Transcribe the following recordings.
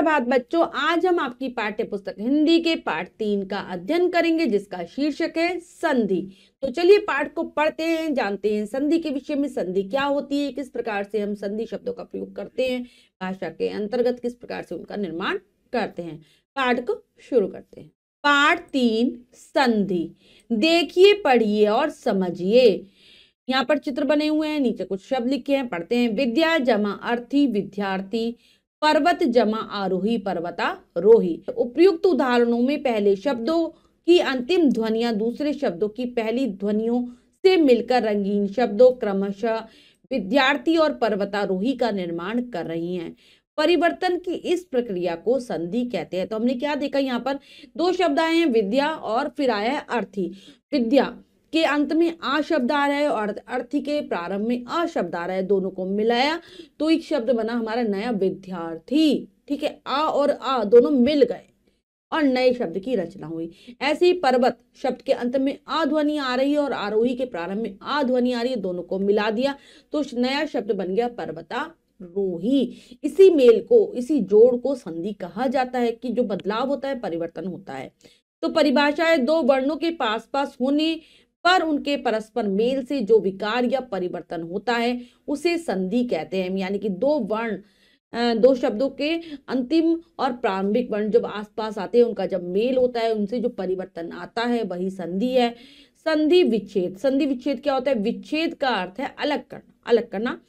सुप्रभात बच्चों, आज हम आपकी पाठ्य पुस्तक हिंदी के पाठ 3 का अध्ययन करेंगे जिसका शीर्षक है संधि। तो चलिए पाठ को पढ़ते हैं, जानते हैं संधि के विषय में। संधि क्या होती है, किस प्रकार से हम संधि शब्दों का प्रयोग करते हैं, भाषा के अंतर्गत किस प्रकार से उनका निर्माण करते हैं। पाठ को शुरू करते हैं। पाठ 3 संधि। देखिए, पढ़िए और समझिए। यहाँ पर चित्र बने हुए हैं, नीचे कुछ शब्द लिखे हैं, पढ़ते हैं। विद्या जमा अर्थी विद्यार्थी, पर्वत जमा आरोही पर्वतारोही। उपयुक्त उदाहरणों में पहले शब्दों की अंतिम ध्वनियां दूसरे शब्दों की पहली ध्वनियों से मिलकर रंगीन शब्दों क्रमशः विद्यार्थी और पर्वतारोही का निर्माण कर रही हैं। परिवर्तन की इस प्रक्रिया को संधि कहते हैं। तो हमने क्या देखा, यहाँ पर दो शब्द आए हैं, विद्या और फिर आया है अर्थी। विद्या के अंत में आ शब्द आ रहा है और अर्थी के प्रारंभ में अ शब्द आ रहा है, दोनों को मिलाया तो एक शब्द बना हमारा नया विद्यार्थी। ठीक है, आ और आ दोनों मिल गए और नए शब्द की रचना हुई। ऐसे ही पर्वत शब्द के अंत में आ ध्वनि आ रही है और आरोही के प्रारंभ में आ ध्वनि आ रही है, दोनों को मिला दिया तो नया शब्द बन गया पर्वतारोही। इसी मेल को, इसी जोड़ को संधि कहा जाता है कि जो बदलाव होता है, परिवर्तन होता है। तो परिभाषा है, दो वर्णों के पास पास होने पर उनके परस्पर मेल से जो विकार या परिवर्तन होता है उसे संधि कहते हैं। यानी कि दो वर्ण, दो शब्दों के अंतिम और प्रारंभिक वर्ण जब आसपास आते हैं, उनका जब मेल होता है, उनसे जो परिवर्तन आता है वही संधि है। संधि विच्छेद। संधि विच्छेद क्या होता है? विच्छेद का अर्थ है अलग करना, अलग करना।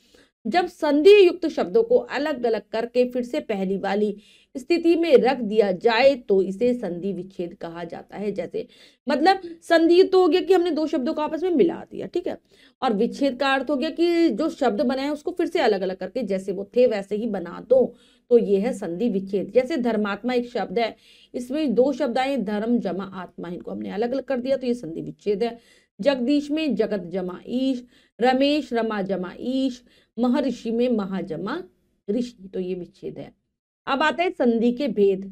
जब संधि युक्त शब्दों को अलग अलग करके फिर से पहली वाली स्थिति में रख दिया जाए तो इसे संधि विच्छेद कहा जाता है। जैसे मतलब संधि तो हो गया कि हमने दो शब्दों को आपस में मिला दिया, ठीक है, और विच्छेद का अर्थ हो गया कि जो शब्द बने हैं उसको फिर से अलग अलग करके जैसे वो थे वैसे ही बना दो, तो ये है संधि विच्छेद। जैसे धर्मात्मा एक शब्द है, इसमें दो शब्द आए, धर्म जमा आत्मा, इनको हमने अलग अलग कर दिया तो ये संधि विच्छेद है। जगदीश में जगत जमा ईश, रमेश रमा जमा ईश, महर्षि में महा जमा ऋषि, तो ये विच्छेद है। अब आता है संधि के भेद।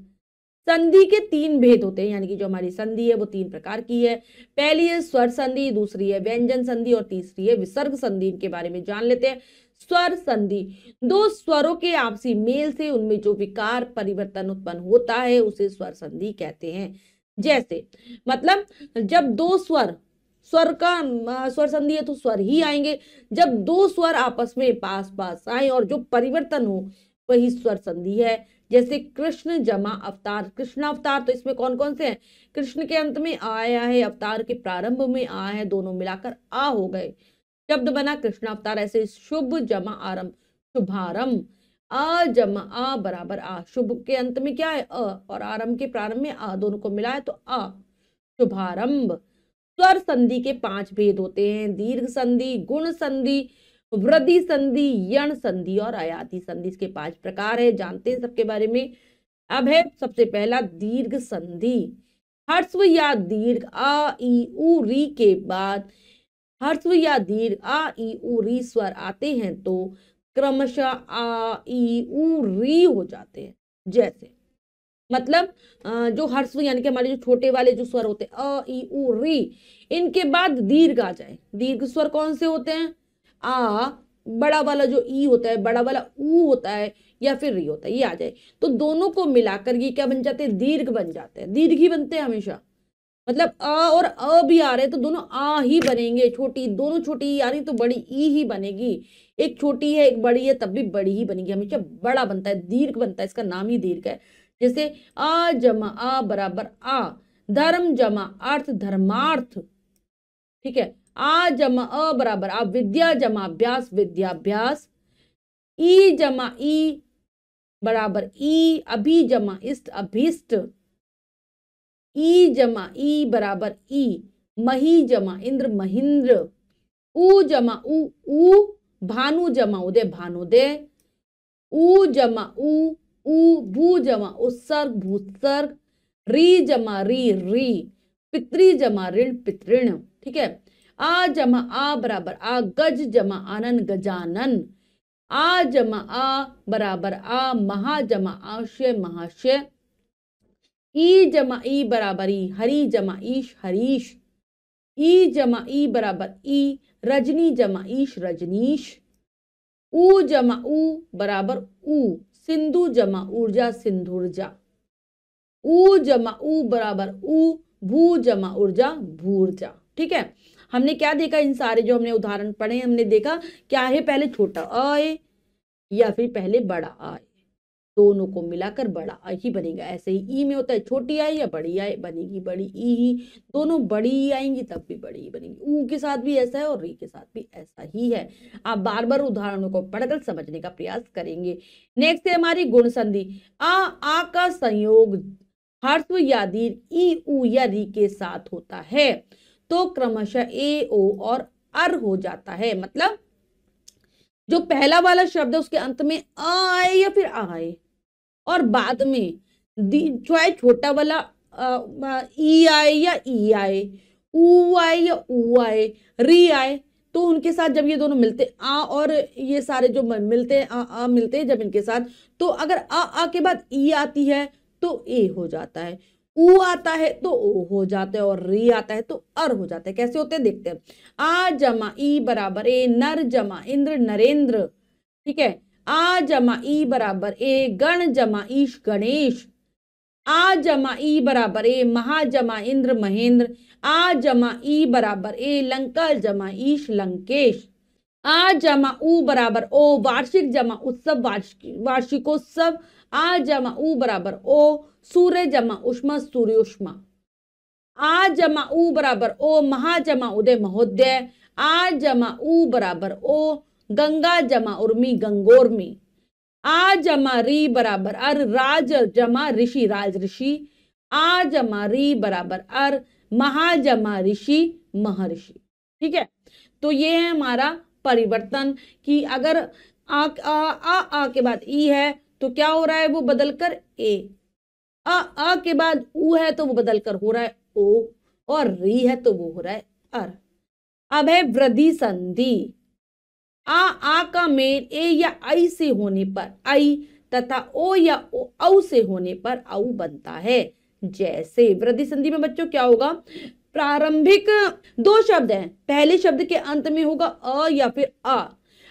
संधि के 3 भेद होते हैं, यानी कि जो हमारी संधि है वो 3 प्रकार की है। पहली है स्वर संधि, दूसरी है व्यंजन संधि और तीसरी है विसर्ग संधि। इनके बारे में जान लेते हैं। स्वर संधि, दो स्वरों के आपसी मेल से उनमें जो विकार परिवर्तन उत्पन्न होता है उसे स्वर संधि कहते हैं। जैसे मतलब जब दो स्वर, स्वर का स्वर संधि है तो स्वर ही आएंगे, जब दो स्वर आपस में पास पास आए और जो परिवर्तन हो वही स्वर संधि है। जैसे कृष्ण जमा अवतार, कृष्ण अवतार, तो इसमें कौन कौन से हैं? कृष्ण के अंत में आया है, अवतार के प्रारंभ में आ है, दोनों मिलाकर आ हो गए, शब्द बना कृष्ण अवतार। ऐसे शुभ जमा आरंभ, शुभारंभ, आ जमा आ बराबर आ, शुभ के अंत में क्या है? अ, और आरंभ के प्रारंभ में आ, दोनों को मिलाए तो आ, शुभारंभ। स्वर संधि के 5 भेद होते हैं, दीर्घ संधि, गुण संधि, वृद्धि संधि, यण संधि और अयाति संधि। इसके 5 प्रकार है, जानते हैं सबके बारे में। अब है सबसे पहला दीर्घ संधि। ह्रस्व या दीर्घ आ ई उ री के बाद ह्रस्व या दीर्घ आ ई उ री स्वर आते हैं तो क्रमशः आ ई उ री हो जाते हैं। जैसे मतलब जो ह्रस्व यानी कि हमारे जो छोटे वाले जो स्वर होते हैं अ ई उ री, इनके बाद दीर्घ आ जाए। दीर्घ स्वर कौन से होते हैं? आ, बड़ा वाला जो ई होता है, बड़ा वाला ऊ होता है या फिर री होता है, ये आ जाए तो दोनों को मिलाकर ये क्या बन जाते हैं? दीर्घ बन जाते हैं। दीर्घ ही बनते हैं हमेशा, मतलब अ और अ भी आ रहे हैं तो दोनों आ ही बनेंगे। छोटी, दोनों छोटी ही आ रही तो बड़ी ई ही बनेगी। एक छोटी है एक बड़ी है तब भी बड़ी ही बनेगी, हमेशा बड़ा बनता है, दीर्घ बनता है, इसका नाम ही दीर्घ है। जैसे आ जमा आ बराबर आ, धर्म जमा अर्थ धर्मार्थ, ठीक है, आ जमा अ बराबर आ, विद्या जमा अभ्यास विद्याभ्यास, ई जमा ई बराबर ई, अभी जमा इष्ट अभीष्ट, ई जमा ई बराबर ई, मही जमा इंद्र महेंद्र, ऊ जमा ऊ, भानु जमा उदय भानुदय, ऊ जमा ऊ, भू जमा उत्सर्ग भूत्सर्ग, री जमा री, पितृ जमा ऋण पितृण, ठीक है। आ जमा आ बराबर आ, गज जमा आनन गजानन, आ जमा आ बराबर आ, महा जमा आशय महाशय, ई जमा ई बराबर ई, हरि जमा ईश हरीश, ई जमा ई बराबर ई, रजनी जमा ईश रजनीश, ऊ जमा ऊ बराबर ऊ, सिंधु जमा ऊर्जा सिंधुर्जा। ऊ जमा ऊ बराबर ऊ, भू जमा ऊर्जा भूर्जा। ठीक है, हमने क्या देखा, इन सारे जो हमने उदाहरण पढ़े हमने देखा क्या है, पहले छोटा अ है या फिर पहले बड़ा आ है, दोनों को मिलाकर बड़ा आ ही बनेगा। ऐसे ही ई में होता है छोटी आई या बड़ी आई बनेगी बड़ी ई ही, दोनों बड़ी ही आएंगी तब भी बड़ी ही बनेगी। ऊ के साथ भी ऐसा है और री के साथ भी ऐसा ही है। आप बार बार उदाहरणों को पढ़कर समझने का प्रयास करेंगे। नेक्स्ट है हमारी गुण संधि। आ का संयोग हर्स्व या दीर्घ ई उ या री के साथ होता है तो क्रमशः ए ओ और अर हो जाता है। मतलब जो पहला वाला शब्द है उसके अंत में अ आए या फिर आ आए, और बाद में चाहे छोटा वाला ई आए या ई आए, ऊ आए या ऊ आए, री आए, तो उनके साथ जब ये दोनों मिलते आ और ये सारे जो मिलते हैं आ मिलते हैं जब इनके साथ, तो अगर आ के बाद ई आती है तो ए हो जाता है, ऊ आता है तो ओ हो जाता है, और री आता है तो अर हो जाता है। कैसे होते हैं देखते हैं। आ जमा ई बराबर ए, नर जमा इंद्र नरेंद्र। ठीक है, आ जमा ई बराबर ए, गण जमा ईश गणेश। आ जमा ई बराबर ए, महा जमा इंद्र महेंद्र। आ जमा ई बराबर ए, लंका जमा ईश लंकेश। आ जमा ऊ बराबर ओ, वार्षिक जमा उत्सव वार्षिकोत्सव। आ जमा ऊ बराबर ओ, सूर्य जमा उष्मा सूर्योष्मा। आ जमा ऊ बराबर ओ, महा जमा उदय महोदय। आ जमा ऊ बराबर ओ, गंगा जमा उर्मी गंगोर्मी। आ जमा री बराबर अर, राज जमा ऋषि राज ऋषि। आ जमा री बराबर अर, महा जमा ऋषि महर्षि। ठीक है, तो ये है हमारा परिवर्तन कि अगर आ के बाद ई है तो क्या हो रहा है, वो बदलकर ए। आ के बाद ऊ है तो वो बदलकर हो रहा है ओ, और री है तो वो हो रहा है अर। अब है वृद्धि संधि। आ का मेल ए या आई से होने पर आई तथा ओ या औ से होने पर औ बनता है। जैसे वृद्धि संधि में बच्चों क्या होगा, प्रारंभिक दो शब्द हैं, पहले शब्द के अंत में होगा अ या फिर आ,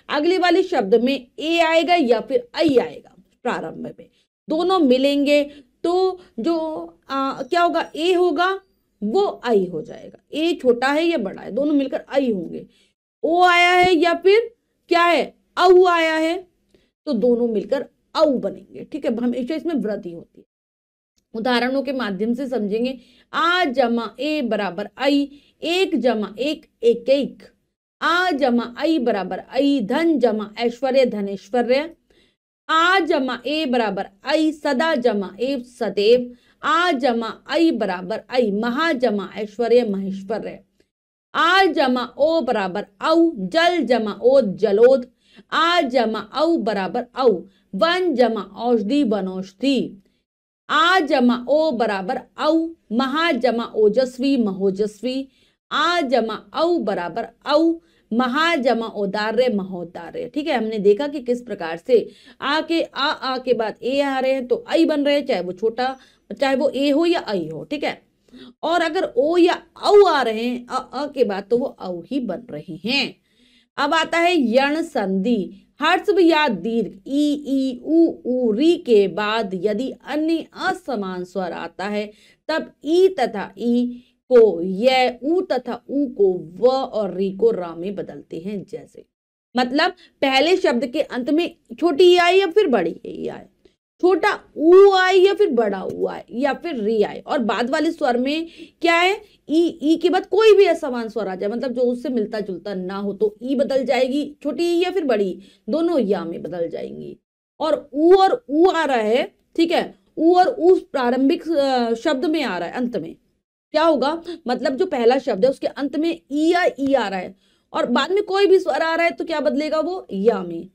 अगले वाले शब्द में ए आएगा या फिर आई आएगा। प्रारंभ में दोनों मिलेंगे तो जो क्या होगा, ए होगा वो आई हो जाएगा। ए छोटा है या बड़ा है, दोनों मिलकर आई होंगे। ओ आया है या फिर क्या है, औ आया है, तो दोनों मिलकर औ बनेंगे। ठीक है, हमेशा इसमें वृद्धि होती है। उदाहरणों के माध्यम से समझेंगे। आ जमा ए बराबर आई, एक जमा एक एक एक। आ जमा आई बराबर आई, धन जमा ऐश्वर्य धनेश्वर्य। आ जमा ए बराबर आई, सदा जमा ए सदैव। आ जमा आई बराबर आई, महा जमा ऐश्वर्य महेश्वर्य। आ जमा ओ बराबर औ, जल जमा ओ जलोद। आ जमा औ बराबर औ, वन जमा औषधि वनौषधि। आ जमा ओ बराबर औ, महा जमा ओजस्वी महोजस्वी। आ जमा औ बराबर औ, महा जमा औदार्य महोदार्य। ठीक है, हमने देखा कि किस प्रकार से आ के बाद ए आ रहे हैं तो आई बन रहे हैं, चाहे वो छोटा चाहे वो ए हो या आई हो। ठीक है, और अगर ओ या औ आ रहे हैं अ के बाद तो वो औ ही बन रहे हैं। अब आता है यण संधि। हर्स्व या दीर्घ ई ऊ री के बाद यदि अन्य असमान स्वर आता है तब ई तथा ई को य, ऊ तथा ऊ को व और री को रा में बदलते हैं। जैसे मतलब पहले शब्द के अंत में छोटी ई आई या फिर बड़ी ई आई, छोटा ऊ आई या फिर बड़ा ऊ आई या फिर री आई, और बाद वाले स्वर में क्या है, ई के बाद कोई भी असमान स्वर आ जाए, मतलब जो उससे मिलता जुलता ना हो तो ई बदल जाएगी, छोटी ई या फिर बड़ी, दोनों या में बदल जाएंगी। और ऊ आ रहा है, ठीक है, ऊ और ऊ प्रारंभिक शब्द में आ रहा है, अंत में क्या होगा, मतलब जो पहला शब्द है उसके अंत में ई या ई आ रहा है और बाद में कोई भी स्वर आ रहा है तो क्या बदलेगा, वो या में।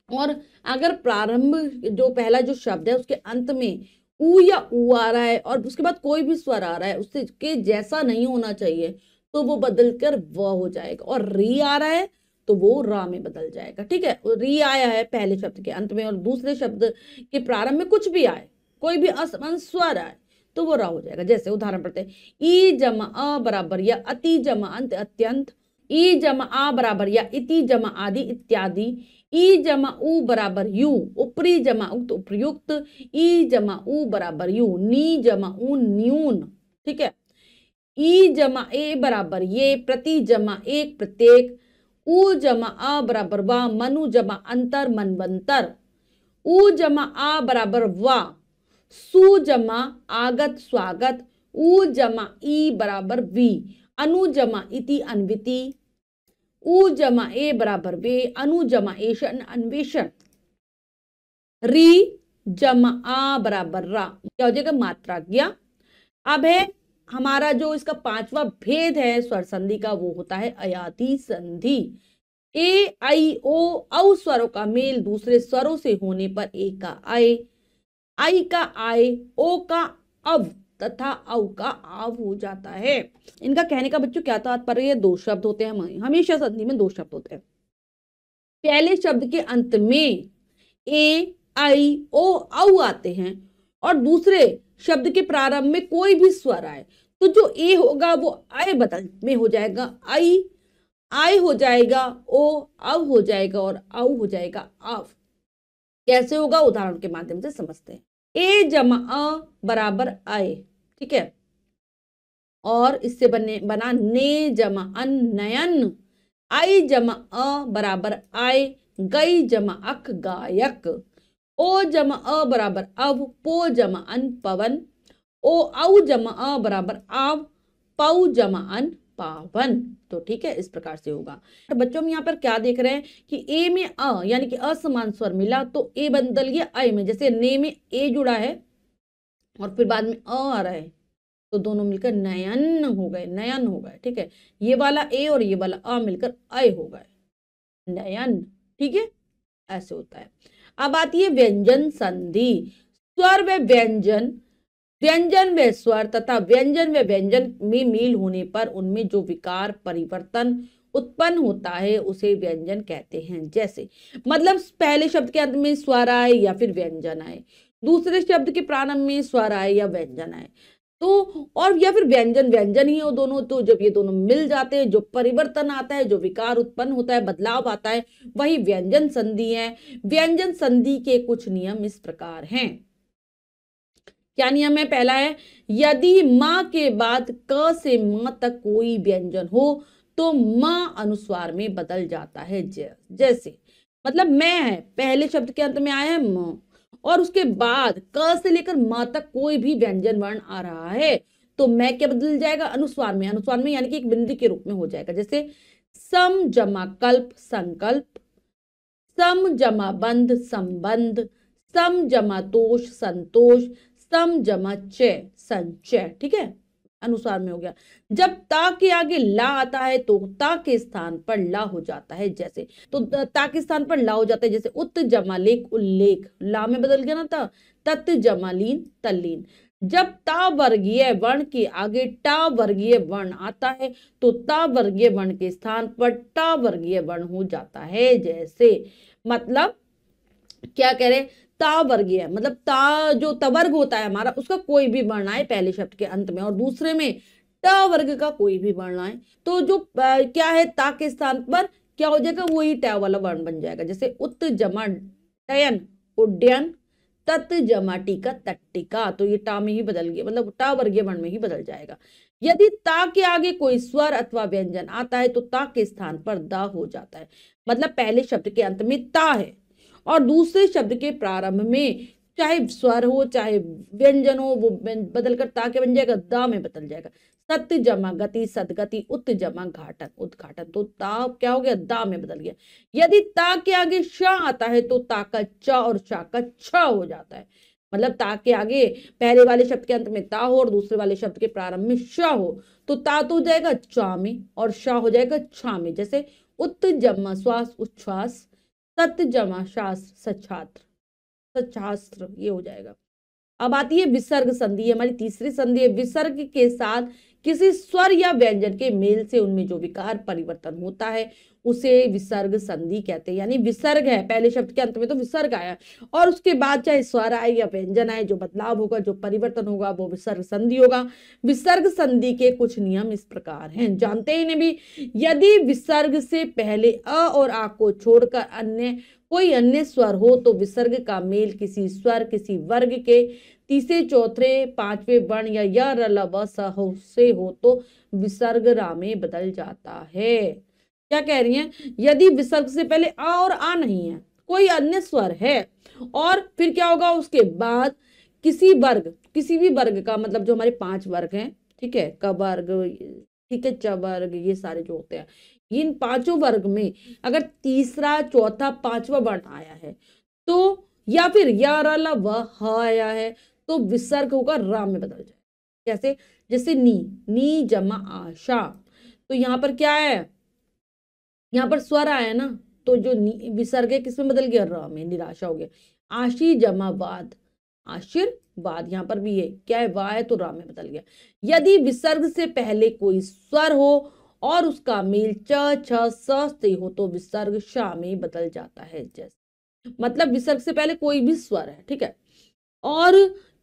और अगर प्रारंभ जो पहला जो शब्द है उसके अंत में ऊ या ऊ आ रहा है और उसके बाद कोई भी स्वर आ रहा है उससे के जैसा नहीं होना चाहिए तो वो बदलकर व हो जाएगा, और री आ रहा है तो वो रा में बदल जाएगा। ठीक है, री आया है पहले शब्द के अंत में और दूसरे शब्द के प्रारंभ में कुछ भी आए, कोई भी असमान स्वर आए तो वो रा हो जाएगा। जैसे उदाहरण पढ़ते हैं, ई जमा अ बराबर या अति जमा अंत अत्यंत। ई जमा आ बराबर या इति जमा आदि इत्यादि। ई जमा उ बराबर यू, ऊपरी जमा उक्त उपयुक्त, ई जमा उ बराबर यू, नी जमा उ न्यून, ठीक है। ई जमा ए बराबर ये, प्रति जमा एक प्रत्येक, उ जमा आ बराबर वा, मनु जमा अंतर मनवंतर, उ जमा आ बराबर वा, सु जमा आगत स्वागत, उ जमा ई बराबर वी, अनु जमा इति अन्विति, उ जमा ए बराबर वे, अनु जमा एशन अन्वेषण, री जमा आ बराबर रा, क्या हो जाएगा मात्राज्ञा। अब है हमारा जो इसका पांचवा भेद है स्वर संधि का, वो होता है अयाति संधि। ए आई ओ औ स्वरों का मेल दूसरे स्वरों से होने पर ए का आए, आई का आए, ओ का अव तथा औ का आव हो जाता है। इनका कहने का बच्चों क्या तात्पर्य है, दो शब्द होते हैं, हमेशा संधि में दो शब्द होते हैं। पहले शब्द के अंत में ए आई ओ औ आते हैं और दूसरे शब्द के प्रारंभ में कोई भी स्वर आए तो जो ए होगा वो आय बदल में हो जाएगा, आई हो जाएगा, ओ अव हो जाएगा और औ हो जाएगा आव। कैसे होगा उदाहरण के माध्यम से समझते हैं। ए जमा अ बराबर आए, ठीक है, और इससे बना ने जमा अन नयन, आई जमा अ बराबर आए, गई जमा अक गायक, ओ जमा अ बराबर अव, पो जमा अन पवन, ओ औ जमा अ बराबर आव, पौ जमा अन पावन। तो ठीक है, इस प्रकार से होगा। तो बच्चों हम यहाँ पर क्या देख रहे हैं कि ए में अ यानी कि असमान स्वर मिला तो ए बदल गया अ में, जैसे ने में ए जुड़ा है और फिर बाद में अ आ रहा है तो दोनों मिलकर नयन हो गए, नयन हो गए, ठीक है। ये वाला ए और ये वाला अ मिलकर अय हो गए, नयन, ठीक है, ऐसे होता है। अब आती है व्यंजन संधि। स्वर व व्यंजन, व्यंजन व स्वर तथा व्यंजन व व्यंजन में मेल होने पर उनमें जो विकार परिवर्तन उत्पन्न होता है उसे व्यंजन कहते हैं। जैसे मतलब पहले शब्द के अंत में स्वर आए या फिर व्यंजन आए, दूसरे शब्द के प्रारंभ में स्वर आए या व्यंजन आए, तो और या फिर व्यंजन व्यंजन ही हो दोनों, तो जब ये दोनों मिल जाते हैं जो परिवर्तन आता है, जो विकार उत्पन्न होता है, बदलाव आता है, वही व्यंजन संधि है। व्यंजन संधि के कुछ नियम इस प्रकार हैं। क्या नियम है? पहला है, यदि मां के बाद क से म तक कोई व्यंजन हो तो म अनुस्वार में बदल जाता है। जैसे मतलब मैं है, पहले शब्द के अंत में आया है म और उसके बाद क से लेकर म तक कोई भी व्यंजन वर्ण आ रहा है तो मैं क्या बदल जाएगा? अनुस्वार में। अनुस्वार में यानी कि एक बिंदी के रूप में हो जाएगा। जैसे सम जमा कल्प संकल्प, सम जमा बंध संबंध, सम जमा तोष संतोष, सम जमा चय संचय, ठीक है, अनुस्वार में हो गया। जब ता के आगे ला आता है तो ता के स्थान पर ला हो जाता है। जैसे तो ता के स्थान पर ला हो जाता है, जैसे उत जमा लेख उल्लेख, ला में बदल गया ना था, तत् जमा लीन तल्लीन। जब ता वर्गीय वर्ण के आगे टा वर्गीय वर्ण आता है तो ता वर्गीय वर्ण के स्थान पर टा वर्गीय वर्ण हो जाता है। जैसे मतलब क्या कह रहे, ता वर्गीय मतलब ता जो तवर्ग होता है हमारा, उसका कोई भी वर्ण आए पहले शब्द के अंत में और दूसरे में ट वर्ग का कोई भी वर्ण आए तो जो क्या है, ता के स्थान पर क्या हो जाएगा, वही ट वाला वर्ण बन जाएगा। जैसे उत जमा टयन उड्डयन, तत् जमा टीका तट्टिका, तो ये टा में ही बदल गया, मतलब टा वर्गीय वर्ण में ही बदल जाएगा। यदि ता के आगे कोई स्वर अथवा व्यंजन आता है तो ता के स्थान पर दा हो जाता है। मतलब पहले शब्द के अंत में ता है और दूसरे शब्द के प्रारंभ में चाहे स्वर हो चाहे व्यंजन हो, वो बदलकर ता के बन जाएगा, दा में बदल जाएगा। सत्य जमा गति सदगति, उत जमा घाटन उद्घाटन, तो ता क्या हो गया, दा में बदल गया। यदि ता के आगे श आता है तो ता का च और शा का छ हो जाता है। मतलब ता के आगे पहले वाले शब्द के अंत में ता हो और दूसरे वाले शब्द के प्रारंभ में श हो तो ता तो हो जाएगा चा में और शा हो जाएगा छा में। जैसे उत जमा श्वास उच्छ्वास, सत्य जमा शास्त्र सच्छात्र सच्छास्त्र, ये हो जाएगा। अब आती है विसर्ग संधि, हमारी तीसरी संधि है। विसर्ग के साथ किसी स्वर या व्यंजन के मेल से उनमें जो विकार परिवर्तन होता है उसे विसर्ग संधि कहते हैं। यानी विसर्ग है, पहले शब्द के अंत में तो विसर्ग आया और उसके बाद चाहे स्वर आए या व्यंजन आए, जो बदलाव होगा जो परिवर्तन होगा वो विसर्ग संधि होगा। विसर्ग संधि के कुछ नियम इस प्रकार हैं, जानते हैं इन्हें भी। यदि विसर्ग से पहले अ और आ को छोड़कर अन्य कोई अन्य स्वर हो तो विसर्ग का मेल किसी स्वर, किसी वर्ग के तीसरे, चौथे, पांचवें वर्ण या य, र, ल, व, स से हो तो विसर्ग रा में बदल जाता है। क्या कह रही हैं? यदि विसर्ग से पहले आ और आ नहीं है, कोई अन्य स्वर है, और फिर क्या होगा उसके बाद किसी वर्ग, किसी भी वर्ग का, मतलब जो हमारे 5 वर्ग हैं, ठीक है, क वर्ग, ठीक है, च वर्ग, ये सारे जो होते हैं, इन 5 वर्ग में अगर तीसरा, चौथा, पांचवा वर्ण आया है तो, या फिर या, र, ल, व, ह आया है तो विसर्ग होगा रा में बदल जाए। कैसे? जैसे नी, नी जमा आशा, तो यहां पर क्या है, यहाँ पर स्वर आया ना, तो जो विसर्ग है किसमें बदल गया? र में, निराशा हो गया। आशी जमा वाद, आशीर्वाद, यहाँ पर भी ये क्या है? वा है तो रा में बदल गया। यदि विसर्ग से पहले कोई स्वर हो और उसका मेल च, छ, स से हो तो विसर्ग शा में बदल जाता है। जैसे मतलब विसर्ग से पहले कोई भी स्वर है, ठीक है, और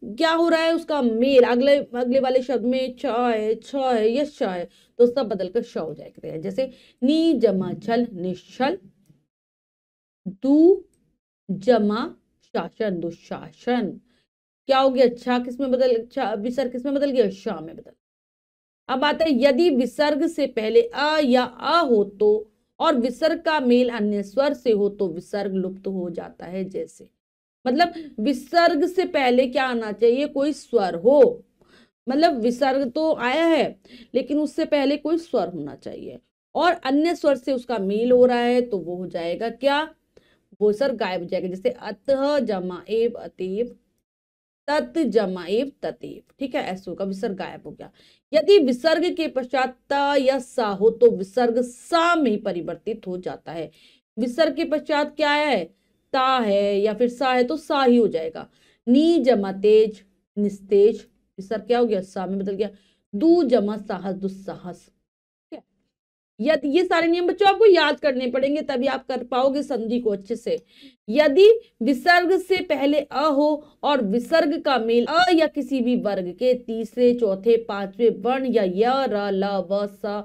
क्या हो रहा है, उसका मेल अगले अगले वाले शब्द में छ है, छ है या श है, तो सब बदलकर श हो जाएगा। जैसे नी जमा छल, निश्चल, दू जमा शासन, दुशासन, क्या हो गया? अच्छा किसमें बदल, विसर्ग किसमें बदल गया? श में बदल। अब आता है यदि विसर्ग से पहले अ या आ हो तो, और विसर्ग का मेल अन्य स्वर से हो तो विसर्ग लुप्त हो जाता है। जैसे मतलब विसर्ग से पहले क्या आना चाहिए? कोई स्वर हो, मतलब विसर्ग तो आया है लेकिन उससे पहले कोई स्वर होना चाहिए, और अन्य स्वर से उसका मेल हो रहा है तो वो हो जाएगा क्या? वो स्वर गायब हो जाएगा। जैसे अतः जमा एव अतीव, तत् जमा एव ततीव, ठीक है, ऐसे होगा, विसर्ग गायब हो गया। यदि विसर्ग के पश्चात त या सा हो तो विसर्ग सा में परिवर्तित हो जाता है। विसर्ग के पश्चात क्या है? ता है या फिर सा है तो सा ही हो जाएगा। नी जमा तेज, निस्तेज, विसर्ग क्या हो गया? सा में बदल गया। दू जमा साहस, दुस्साहस। यदि ये सारे नियम बच्चों आपको याद करने पड़ेंगे तभी आप कर पाओगे संधि को अच्छे से। यदि विसर्ग से पहले अ हो और विसर्ग का मेल अ या किसी भी वर्ग के तीसरे, चौथे, पांचवें वर्ण या य, र, ल, व, स,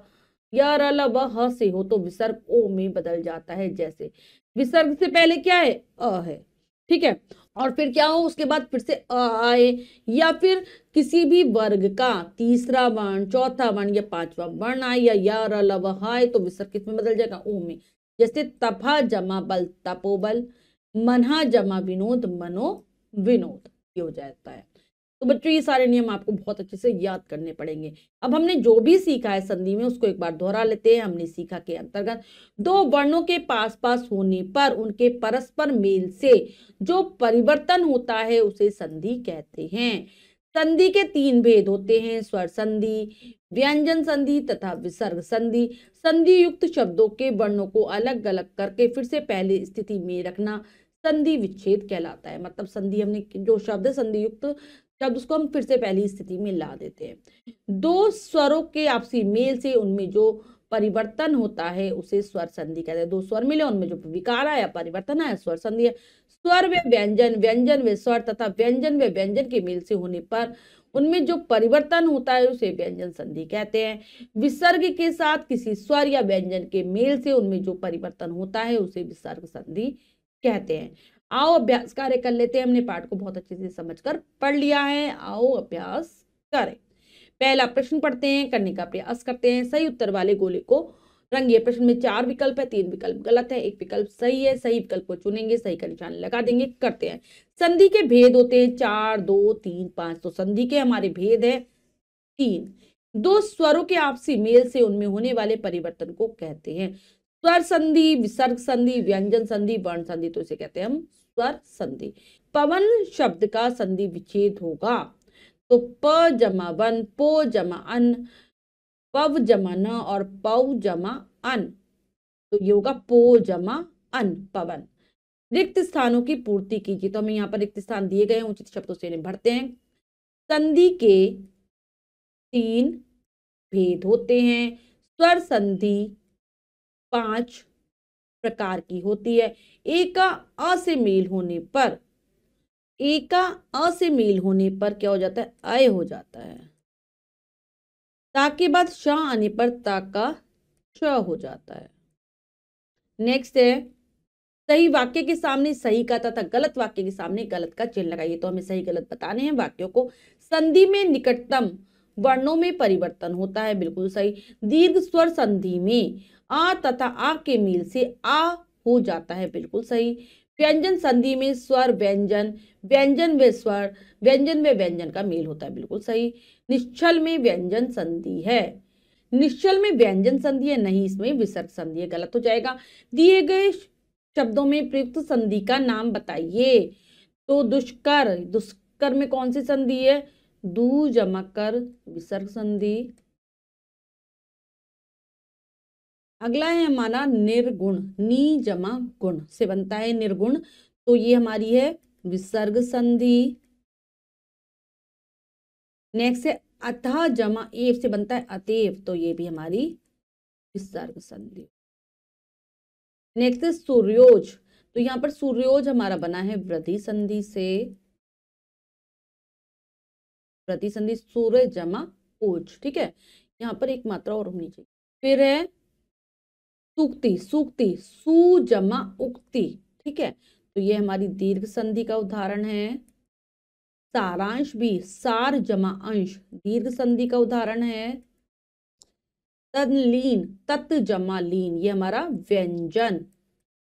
य, र, ल, व, ह से हो तो विसर्ग ओ में बदल जाता है। जैसे विसर्ग से पहले क्या है? अ है, ठीक है, और फिर क्या हो उसके बाद फिर से अ आए, या फिर किसी भी वर्ग का तीसरा वर्ण, चौथा वर्ण या पांचवा वर्ण आए, या र, ल, व आए तो विसर्ग किसमें बदल जाएगा? ओ में। जैसे तफा जमा बल, तपोबल, मन्हा जमा विनोद, मनो विनोद, ये हो जाता है। तो बच्चों ये सारे नियम आपको बहुत अच्छे से याद करने पड़ेंगे। अब हमने जो भी सीखा है संधि में उसको एक बार दोहरा लेते हैं। हमने सीखा के अंतर्गत दो वर्णों के पास पास होने पर उनके परस्पर मेल से जो परिवर्तन होता है उसे संधि कहते हैं। संधि के 3 भेद होते हैं, स्वर संधि, व्यंजन संधि तथा विसर्ग संधि। संधि युक्त शब्दों के वर्णों को अलग अलग करके फिर से पहले स्थिति में रखना संधि विच्छेद कहलाता है। मतलब संधि, हमने जो शब्द है संधि युक्त शब्द उसको हम फिर से पहली स्थिति में ला देते हैं। दो स्वरों के आपसी मेल से उनमें जो परिवर्तन होता है उसे स्वर संधि कहते हैं। दो स्वर मिले उनमें जो विकार आया, परिवर्तन आया, स्वर संधि है। स्वर व व्यंजन, व्यंजन व स्वर तथा व्यंजन व व्यंजन के मेल से होने पर उनमें जो परिवर्तन होता है उसे व्यंजन संधि कहते हैं। विसर्ग के साथ किसी स्वर या व्यंजन के मेल से उनमें जो परिवर्तन होता है उसे विसर्ग संधि कहते हैं। आओ अभ्यास कार्य कर लेते हैं। हमने पाठ को बहुत अच्छे से समझकर पढ़ लिया है, आओ अभ्यास करें। पहला प्रश्न पढ़ते हैं, करने का प्रयास करते हैं। सही उत्तर वाले गोले को रंगिए। प्रश्न में 4 विकल्प है, 3 विकल्प गलत है, 1 विकल्प सही है। सही विकल्प को चुनेंगे, सही का निशान लगा देंगे। करते हैं। संधि के भेद होते हैं 4, 2, 3, 5। तो संधि के हमारे भेद है 3। दो स्वरों के आपसी मेल से उनमें होने वाले परिवर्तन को कहते हैं स्वर संधि, विसर्ग संधि, व्यंजन संधि, वर्ण संधि। तो इसे कहते हैं हम स्वर संधि। पवन शब्द का संधि विच्छेद होगा तो प जमा वन, पो जमा अन, पव जमा न और पौ जमा अन। तो ये होगा पो जमा अन, पवन। रिक्त स्थानों की पूर्ति कीजिए। तो हमें यहाँ पर रिक्त स्थान दिए गए हैं, उचित शब्दों से इन्हें भरते हैं। संधि के 3 भेद होते हैं। स्वर संधि 5 प्रकार की होती है। एक का अ से मेल होने पर, एक का अ से मेल होने पर क्या हो जाता है? अय हो जाता है। ता के बाद श आने पर ता का श हो जाता है। नेक्स्ट है सही वाक्य के सामने सही का तथा गलत वाक्य के सामने गलत का चिन्ह लगाइए। तो हमें सही गलत बताने हैं वाक्यों को। संधि में निकटतम वर्णों में परिवर्तन होता है, बिल्कुल सही। दीर्घ स्वर संधि में आ तथा आ के मेल से आ हो जाता है, बिल्कुल सही। व्यंजन संधि में स्वर व्यंजन, व्यंजन व स्वर, व्यंजन व व्यंजन का मेल होता है, बिल्कुल सही। निश्चल में व्यंजन संधि है, निश्चल में व्यंजन संधि है नहीं, इसमें विसर्ग संधि है, गलत हो जाएगा। दिए गए शब्दों में प्रयुक्त संधि का नाम बताइए। तो दुष्कर, दुष्कर में कौन सी संधि है? दू जमा कर, विसर्ग संधि। अगला है हमारा निर्गुण, नी जमा गुण से बनता है निर्गुण, तो ये हमारी है विसर्ग संधि। नेक्स्ट है अतः जमा एव से बनता है अतएव, तो ये भी हमारी विसर्ग संधि। नेक्स्ट है सूर्योज, तो यहाँ पर सूर्योज हमारा बना है वृद्धि संधि से, वृद्धि संधि सूर्य जमा ओज, ठीक है। यहाँ पर एक मात्रा और होनी चाहिए। फिर है सूक्ति, सूक्ति सु जमा उक्ति, ठीक है, तो ये हमारी दीर्घ संधि का उदाहरण है। सारांश भी सार जमा अंश, दीर्घ संधि का उदाहरण है। तनलीन, तत् जमा लीन, ये हमारा व्यंजन,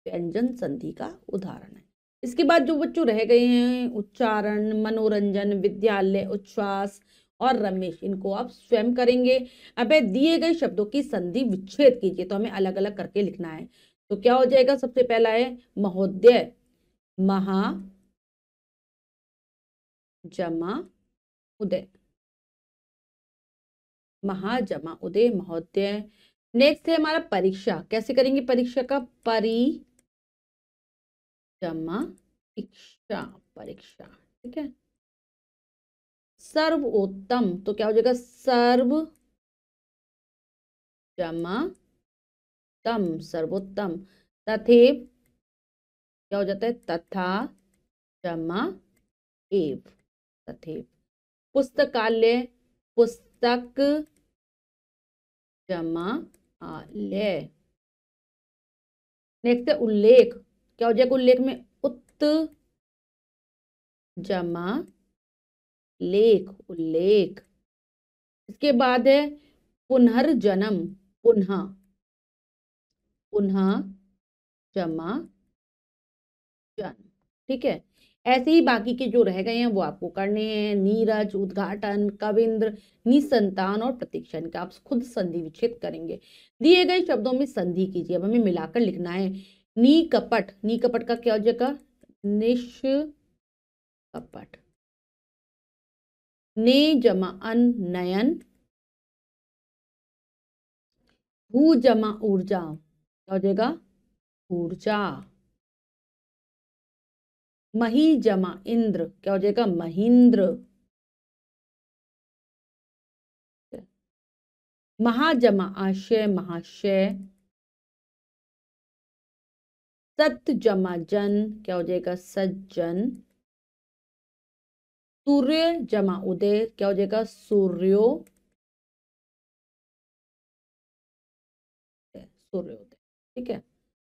व्यंजन संधि का उदाहरण है। इसके बाद जो बच्चों रह गए हैं उच्चारण, मनोरंजन, विद्यालय, उच्छ्वास और रमेश, इनको आप स्वयं करेंगे। अब दिए गए शब्दों की संधि विच्छेद कीजिए, तो हमें अलग अलग करके लिखना है। तो क्या हो जाएगा? सबसे पहला है महोदय, महा जमा उदय, महा जमा उदय महोदय। नेक्स्ट है हमारा परीक्षा, कैसे करेंगे परीक्षा का? परी जमा इक्षा, परीक्षा, ठीक है। सर्वोत्तम, तो क्या हो जाएगा? सर्व जमा तम, सर्वोत्तम। तथेव क्या हो जाता है? तथा जमा एव, तथेव। पुस्तकालय, पुस्तक जमा आलय। नेक्स्ट है उल्लेख, क्या हो जाएगा उल्लेख में? उत जमा लेख, उल्लेख। इसके बाद है पुनर्जन्म, पुनः, पुनः जमा जन्म, ठीक है। ऐसे ही बाकी के जो रह गए हैं वो आपको करने हैं। नीरज, उद्घाटन, कविंद्र, निसंतान और प्रतीक्षा, इनका आप खुद संधि विच्छेद करेंगे। दिए गए शब्दों में संधि कीजिए, अब हमें मिलाकर लिखना है। नी कपट, नी कपट का क्या हो जाएगा? निश कपट। ने जमा अन, नयन। भू जमा ऊर्जा, क्या हो जाएगा? ऊर्जा। मही जमा इंद्र, क्या हो जाएगा? महींद्र। महाजमा आशय, महाशय। सत जमा जन, क्या हो जाएगा? सज्जन। सूर्य जमा उदय, क्या हो जाएगा? सूर्यो, सूर्योदय, ठीक है।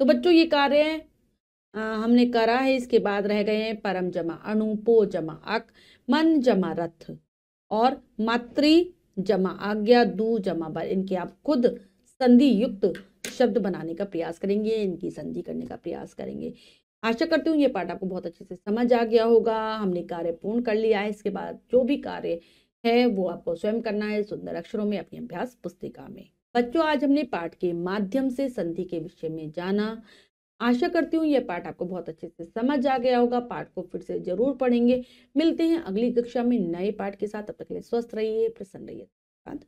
तो बच्चों ये कार्य हमने करा है। इसके बाद रह गए हैं परम जमा अणु, पो जमा अक, मन जमा रथ और मातृ जमा आज्ञा, दू जमा बर। इनके आप खुद संधि युक्त शब्द बनाने का प्रयास करेंगे, इनकी संधि करने का प्रयास करेंगे। आशा करती हूँ ये पाठ आपको बहुत अच्छे से समझ आ गया होगा। हमने कार्य पूर्ण कर लिया है। इसके बाद जो भी कार्य है वो आपको स्वयं करना है सुंदर अक्षरों में अपनी अभ्यास पुस्तिका में। बच्चों आज हमने पाठ के माध्यम से संधि के विषय में जाना। आशा करती हूँ यह पाठ आपको बहुत अच्छे से समझ आ गया होगा। पाठ को फिर से जरूर पढ़ेंगे। मिलते हैं अगली कक्षा में नए पाठ के साथ। तब तक के लिए स्वस्थ रहिए, प्रसन्न रहिए। धन्यवाद।